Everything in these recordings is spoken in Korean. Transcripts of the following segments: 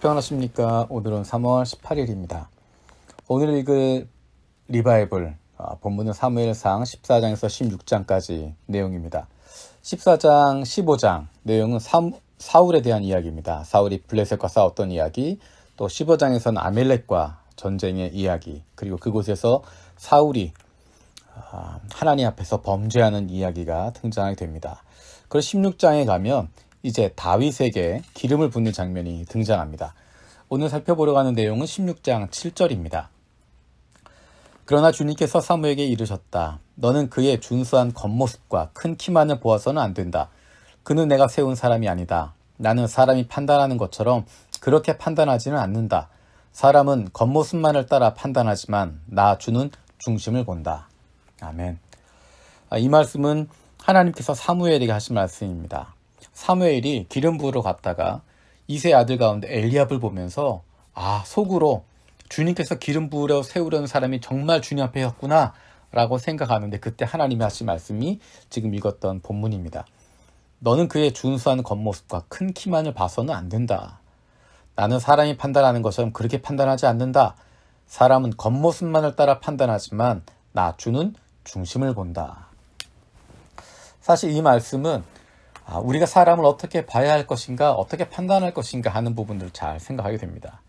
평안하십니까? 오늘은 3월 18일입니다. 오늘 읽을 리바이블 본문은 사무엘상 14장에서 16장까지 내용입니다. 14장, 15장 내용은 사울에 대한 이야기입니다. 사울이 블레셋과 싸웠던 이야기, 또 15장에서는 아멜렉과 전쟁의 이야기, 그리고 그곳에서 사울이 하나님 앞에서 범죄하는 이야기가 등장하게 됩니다. 그리고 16장에 가면 이제 다윗에게 기름을 붓는 장면이 등장합니다. 오늘 살펴보려고 하는 내용은 16장 7절입니다. 그러나 주님께서 사무엘에게 이르셨다. 너는 그의 준수한 겉모습과 큰 키만을 보아서는 안 된다. 그는 내가 세운 사람이 아니다. 나는 사람이 판단하는 것처럼 그렇게 판단하지는 않는다. 사람은 겉모습만을 따라 판단하지만 나 주는 중심을 본다. 아멘. 이 말씀은 하나님께서 사무엘에게 하신 말씀입니다. 사무엘이 기름 부으러 갔다가 이세 아들 가운데 엘리압을 보면서 속으로 주님께서 기름 부으려 세우려는 사람이 정말 주님 앞에 였구나 라고 생각하는데, 그때 하나님이 하신 말씀이 지금 읽었던 본문입니다. 너는 그의 준수한 겉모습과 큰 키만을 봐서는 안 된다. 나는 사람이 판단하는 것처럼 그렇게 판단하지 않는다. 사람은 겉모습만을 따라 판단하지만 나 주는 중심을 본다. 사실 이 말씀은 우리가 사람을 어떻게 봐야 할 것인가, 어떻게 판단할 것인가 하는 부분들을 잘 생각하게 됩니다.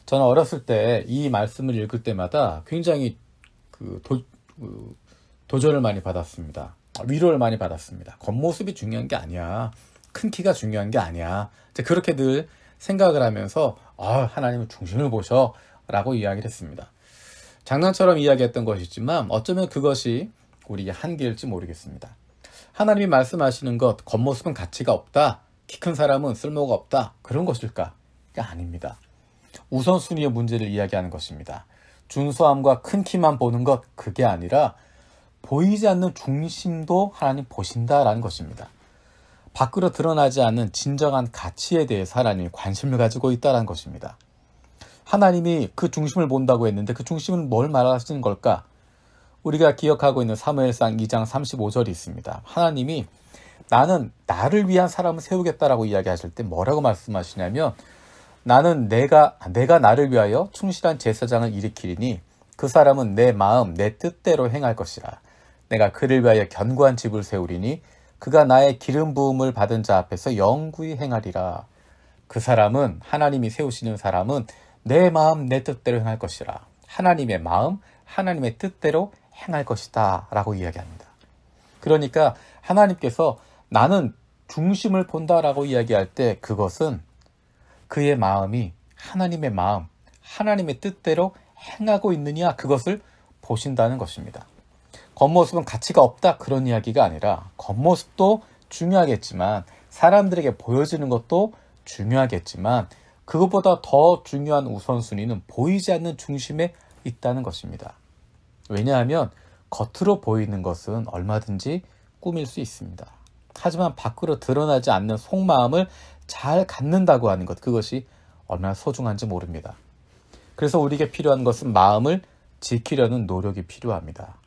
저는 어렸을 때 이 말씀을 읽을 때마다 굉장히 도전을 많이 받았습니다. 위로를 많이 받았습니다. 겉모습이 중요한 게 아니야. 큰 키가 중요한 게 아니야. 그렇게 늘 생각을 하면서 하나님은 중심을 보셔 라고 이야기를 했습니다. 장난처럼 이야기했던 것이지만 어쩌면 그것이 우리의 한계일지 모르겠습니다. 하나님이 말씀하시는 것, 겉모습은 가치가 없다, 키 큰 사람은 쓸모가 없다, 그런 것일까? 아닙니다. 우선순위의 문제를 이야기하는 것입니다. 준수함과 큰 키만 보는 것, 그게 아니라 보이지 않는 중심도 하나님 보신다라는 것입니다. 밖으로 드러나지 않는 진정한 가치에 대해서 하나님이 관심을 가지고 있다는 것입니다. 하나님이 그 중심을 본다고 했는데 그 중심은 뭘 말하시는 걸까? 우리가 기억하고 있는 사무엘상 2장 35절이 있습니다. 하나님이 나는 나를 위한 사람을 세우겠다라고 이야기하실 때 뭐라고 말씀하시냐면, 나는 내가 나를 위하여 충실한 제사장을 일으키리니 그 사람은 내 마음 내 뜻대로 행할 것이라. 내가 그를 위하여 견고한 집을 세우리니 그가 나의 기름 부음을 받은 자 앞에서 영구히 행하리라. 그 사람은, 하나님이 세우시는 사람은 내 마음 내 뜻대로 행할 것이라. 하나님의 마음 하나님의 뜻대로 행할 것이다 라고 이야기합니다. 그러니까 하나님께서 나는 중심을 본다라고 이야기할 때 그것은 그의 마음이 하나님의 마음, 하나님의 뜻대로 행하고 있느냐, 그것을 보신다는 것입니다. 겉모습은 가치가 없다, 그런 이야기가 아니라 겉모습도 중요하겠지만 사람들에게 보여지는 것도 중요하겠지만 그것보다 더 중요한 우선순위는 보이지 않는 중심에 있다는 것입니다. 왜냐하면 겉으로 보이는 것은 얼마든지 꾸밀 수 있습니다. 하지만 밖으로 드러나지 않는 속마음을 잘 갖는다고 하는 것, 그것이 얼마나 소중한지 모릅니다. 그래서 우리에게 필요한 것은 마음을 지키려는 노력이 필요합니다.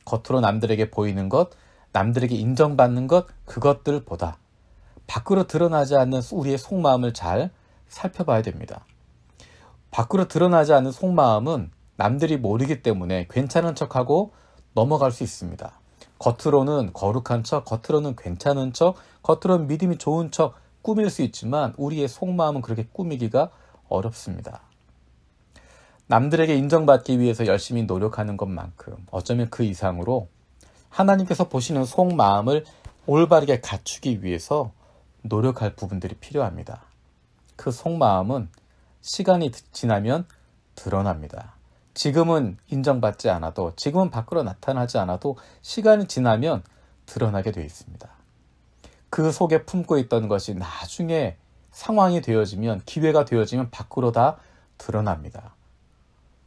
겉으로 남들에게 보이는 것, 남들에게 인정받는 것, 그것들보다 밖으로 드러나지 않는 우리의 속마음을 잘 살펴봐야 됩니다. 밖으로 드러나지 않는 속마음은 남들이 모르기 때문에 괜찮은 척하고 넘어갈 수 있습니다. 겉으로는 거룩한 척, 겉으로는 괜찮은 척, 겉으로는 믿음이 좋은 척 꾸밀 수 있지만 우리의 속마음은 그렇게 꾸미기가 어렵습니다. 남들에게 인정받기 위해서 열심히 노력하는 것만큼 어쩌면 그 이상으로 하나님께서 보시는 속마음을 올바르게 갖추기 위해서 노력할 부분들이 필요합니다. 그 속마음은 시간이 지나면 드러납니다. 지금은 인정받지 않아도, 지금은 밖으로 나타나지 않아도 시간이 지나면 드러나게 되어 있습니다. 그 속에 품고 있던 것이 나중에 상황이 되어지면, 기회가 되어지면 밖으로 다 드러납니다.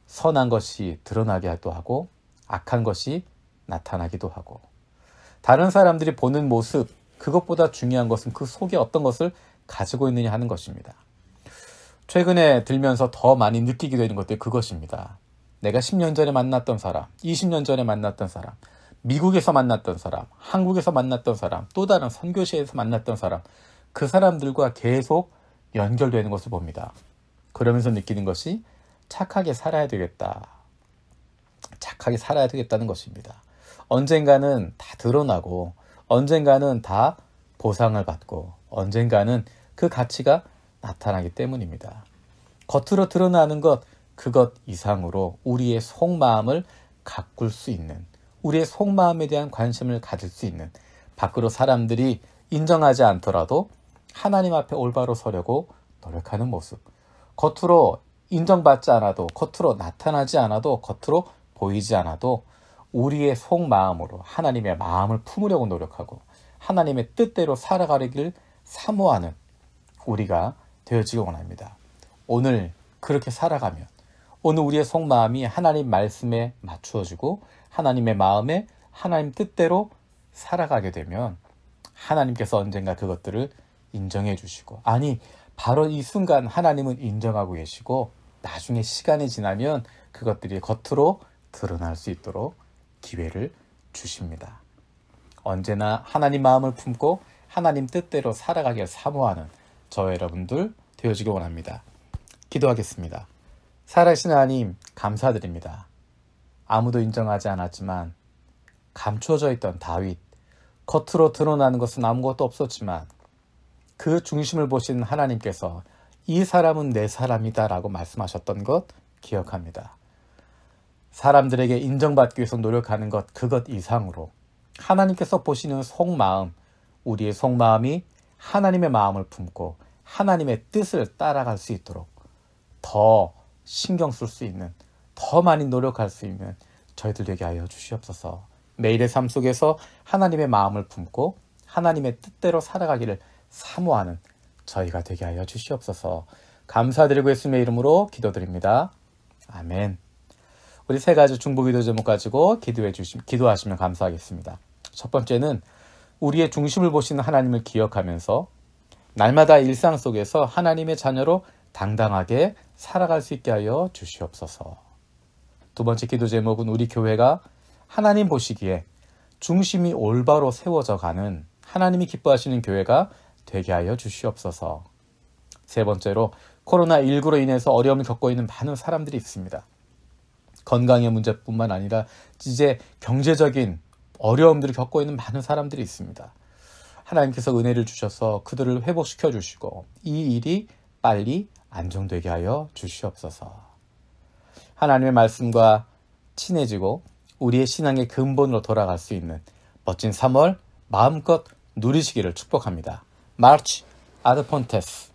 선한 것이 드러나기도 하고 악한 것이 나타나기도 하고, 다른 사람들이 보는 모습, 그것보다 중요한 것은 그 속에 어떤 것을 가지고 있느냐 하는 것입니다. 최근에 들면서 더 많이 느끼게 되는 것들이 그것입니다. 내가 10년 전에 만났던 사람, 20년 전에 만났던 사람, 미국에서 만났던 사람, 한국에서 만났던 사람, 또 다른 선교시에서 만났던 사람, 그 사람들과 계속 연결되는 것을 봅니다. 그러면서 느끼는 것이 착하게 살아야 되겠다. 착하게 살아야 되겠다는 것입니다. 언젠가는 다 드러나고 언젠가는 다 보상을 받고 언젠가는 그 가치가 나타나기 때문입니다. 겉으로 드러나는 것, 그것 이상으로 우리의 속마음을 가꿀 수 있는, 우리의 속마음에 대한 관심을 가질 수 있는, 밖으로 사람들이 인정하지 않더라도 하나님 앞에 올바로 서려고 노력하는 모습, 겉으로 인정받지 않아도, 겉으로 나타나지 않아도, 겉으로 보이지 않아도 우리의 속마음으로 하나님의 마음을 품으려고 노력하고 하나님의 뜻대로 살아가기를 사모하는 우리가 되어지기 원합니다. 오늘 그렇게 살아가면, 오늘 우리의 속마음이 하나님 말씀에 맞추어지고 하나님의 마음에 하나님 뜻대로 살아가게 되면 하나님께서 언젠가 그것들을 인정해 주시고, 아니 바로 이 순간 하나님은 인정하고 계시고 나중에 시간이 지나면 그것들이 겉으로 드러날 수 있도록 기회를 주십니다. 언제나 하나님 마음을 품고 하나님 뜻대로 살아가길 사모하는 저 여러분들 되어지기 원합니다. 기도하겠습니다. 살아계신 하나님, 감사드립니다. 아무도 인정하지 않았지만 감추어져 있던 다윗, 겉으로 드러나는 것은 아무것도 없었지만 그 중심을 보신 하나님께서 이 사람은 내 사람이다 라고 말씀하셨던 것 기억합니다. 사람들에게 인정받기 위해서 노력하는 것, 그것 이상으로 하나님께서 보시는 속마음, 우리의 속마음이 하나님의 마음을 품고 하나님의 뜻을 따라갈 수 있도록 더 신경 쓸 수 있는, 더 많이 노력할 수 있는 저희들 되게 하여 주시옵소서. 매일의 삶 속에서 하나님의 마음을 품고 하나님의 뜻대로 살아가기를 사모하는 저희가 되게 하여 주시옵소서. 감사드리고 예수님의 이름으로 기도드립니다. 아멘. 우리 세 가지 중보기도 제목 가지고 기도하시면 감사하겠습니다. 첫 번째는 우리의 중심을 보시는 하나님을 기억하면서 날마다 일상 속에서 하나님의 자녀로 당당하게 살아갈 수 있게 하여 주시옵소서. 두 번째 기도 제목은 우리 교회가 하나님 보시기에 중심이 올바로 세워져 가는 하나님이 기뻐하시는 교회가 되게 하여 주시옵소서. 세 번째로 코로나19로 인해서 어려움을 겪고 있는 많은 사람들이 있습니다. 건강의 문제뿐만 아니라 이제 경제적인 어려움들을 겪고 있는 많은 사람들이 있습니다. 하나님께서 은혜를 주셔서 그들을 회복시켜 주시고 이 일이 빨리 안정되게 하여 주시옵소서. 하나님의 말씀과 친해지고 우리의 신앙의 근본으로 돌아갈 수 있는 멋진 3월 마음껏 누리시기를 축복합니다. 마르치 아드폰테스